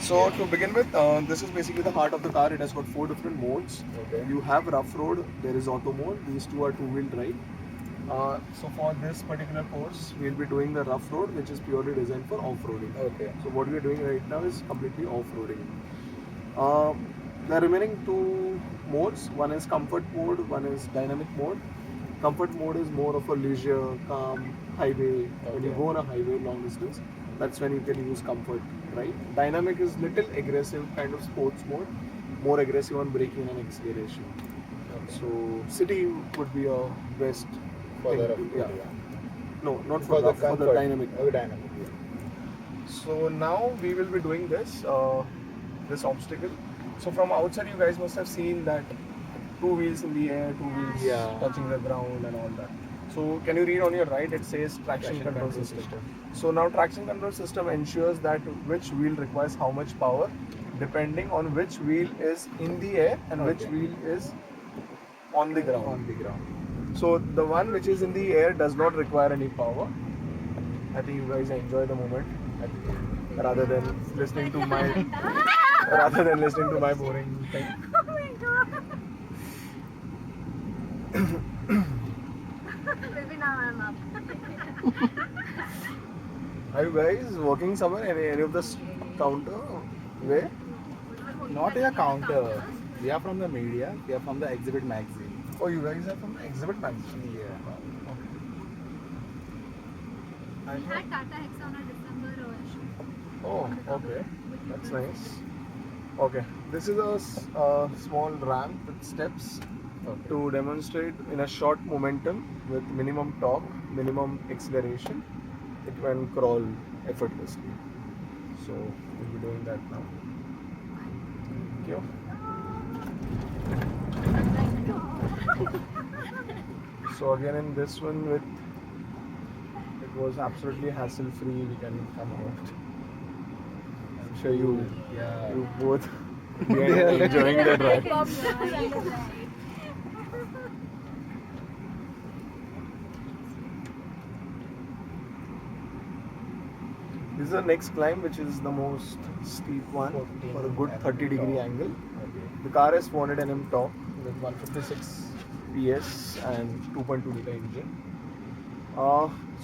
So to begin with, this is basically the heart of the car. It has got 4 different modes. Okay. You have rough road, there is auto mode. These two are two-wheel drive. So for this particular course, we'll be doing the rough road, which is purely designed for off-roading. Okay. So what we are doing right now is completely off-roading. Uh, the remaining two modes, one is comfort mode, one is dynamic mode. Comfort mode is more of a leisure, calm, highway. When you Okay. go on a highway long distance, that's when you can use comfort, right? Dynamic is little aggressive kind of sports mode, more aggressive on braking and acceleration. Okay. So city would be a best For thing the to, rough yeah. road, No, not For for the rough, for the comfort. dynamic. Oh, dynamic. Yeah. So now we will be doing this obstacle. So from outside, you guys must have seen that two wheels in the air, two wheels Yeah. touching the ground and all that. So can you read on your right? It says traction control system. So now traction control system ensures that which wheel requires how much power, depending on which wheel is in the air and which Okay. wheel is on the ground. On the ground. So the one which is in the air does not require any power. I think you guys enjoy the moment rather than listening to my boring thing. Oh my god. Maybe now I'm up. Are you guys working somewhere? Any of this counter? Where? Not a counter. We are from the media. We are from the Exhibit magazine. Oh, you guys are from Exhibit Magazine. Yeah. We had Tata Hexagon December shoot. Oh, okay. That's nice. Okay, this is a small ramp with steps Okay. to demonstrate in a short momentum with minimum torque, minimum acceleration. It can crawl effortlessly. So we'll be doing that now. Thank you. So again in this one it was absolutely hassle free. We can come out. I'm sure you both are enjoying the drive. This is the next climb, which is the most steep one for a good 30-degree angle. Okay. The car is 400 Nm torque with 156 PS and 2.2 liter engine.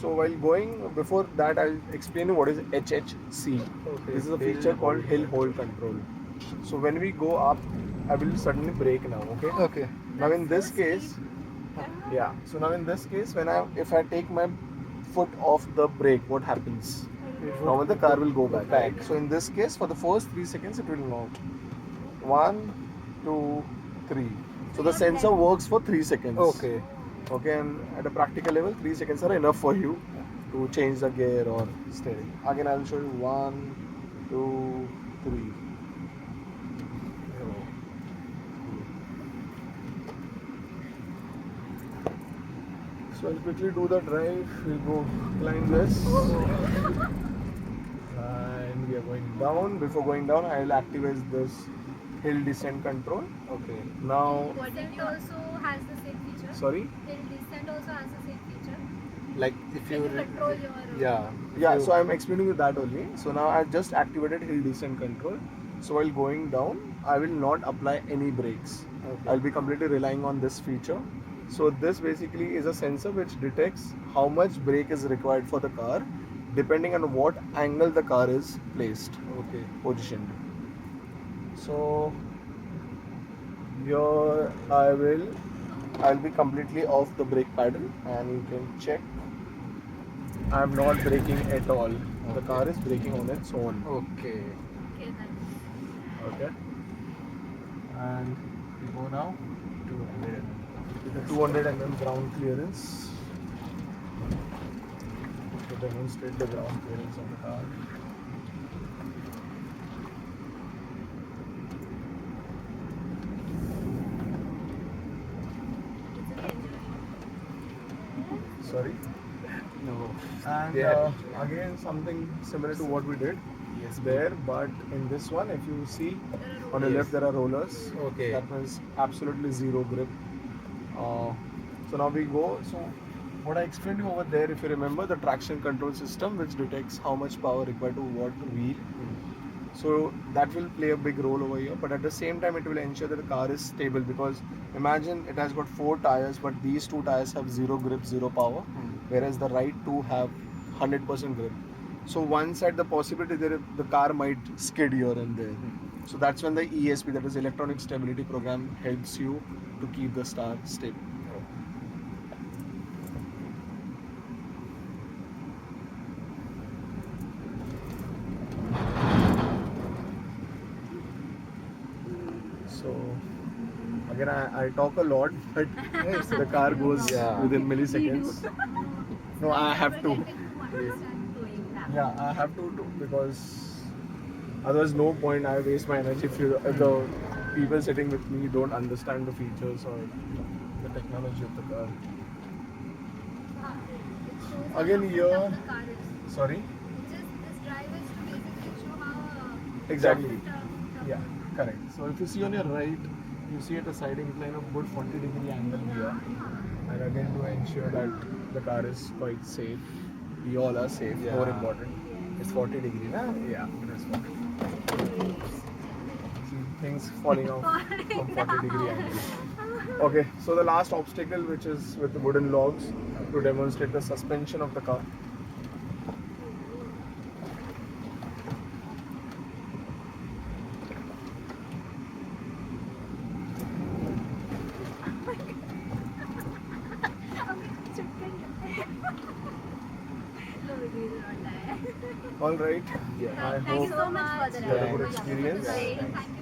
So while going, before that I'll explain you what is HHC. Okay. This is a feature called hill hold control. So when we go up, I will suddenly brake now, okay? Okay. Now in this case, yeah. So now in this case, if I take my foot off the brake, what happens? Now the car will go back. So in this case, for the first 3 seconds, it will not. 1, 2, 3. So the sensor works for 3 seconds. Okay. Okay, and at a practical level, 3 seconds are enough for you to change the gear or steering. Again, I will show you 1, 2, 3. So I'll quickly do the drive. We'll go climb this. And we are going down. Before going down, I'll activate this hill descent control. Okay. Now, Descent also has the same feature. sorry? Hill descent also has the same feature. Like if Can you you control your yeah. Yeah, so I'm explaining you that only. So now I've just activated hill descent control. So while going down, I will not apply any brakes. Okay. I'll be completely relying on this feature. So this basically is a sensor which detects how much brake is required for the car, depending on what angle the car is placed, Okay. positioned. So here I'll be completely off the brake pedal, and you can check. I'm not braking at all. The Okay. car is braking on its own. Okay. Okay, nice. Okay. And we go now 200. with the 200 mm ground clearance to demonstrate the ground clearance of the car. Sorry. No. And Yeah. again something similar to what we did Yes. there, but in this one, if you see on the Yes. left there are rollers. Okay. That means absolutely zero grip. So now we go. So what I explained to you over there, if you remember, the traction control system which detects how much power required to what wheel. So that will play a big role over here. But at the same time, it will ensure that the car is stable, because imagine it has got 4 tires, but these 2 tires have zero grip, zero power, whereas the right two have 100% grip. So one side, the possibility that the car might skid here and there. So that's when the ESP, that is Electronic Stability Program, helps you to keep the car stable. So again, I talk a lot, but the car goes within milliseconds. No, I have to. Yeah, I have to do, because otherwise no point. I waste my energy if the people sitting with me don't understand the features or the technology of the car. Again here, sorry. Just this drive is to basically show how. Exactly. Yeah, correct. So if you see on your right, you see at a side incline of good 40-degree angle here. And again, to ensure that the car is quite safe. We all are safe, more Yeah. important. It's 40-degree, na? Yeah, it is 40. See things falling off from 40-degree angle. Okay, so the last obstacle, which is with the wooden logs, to demonstrate the suspension of the car. All right. Yeah. I Thank hope you so much for the you had a good ride. experience. Thank you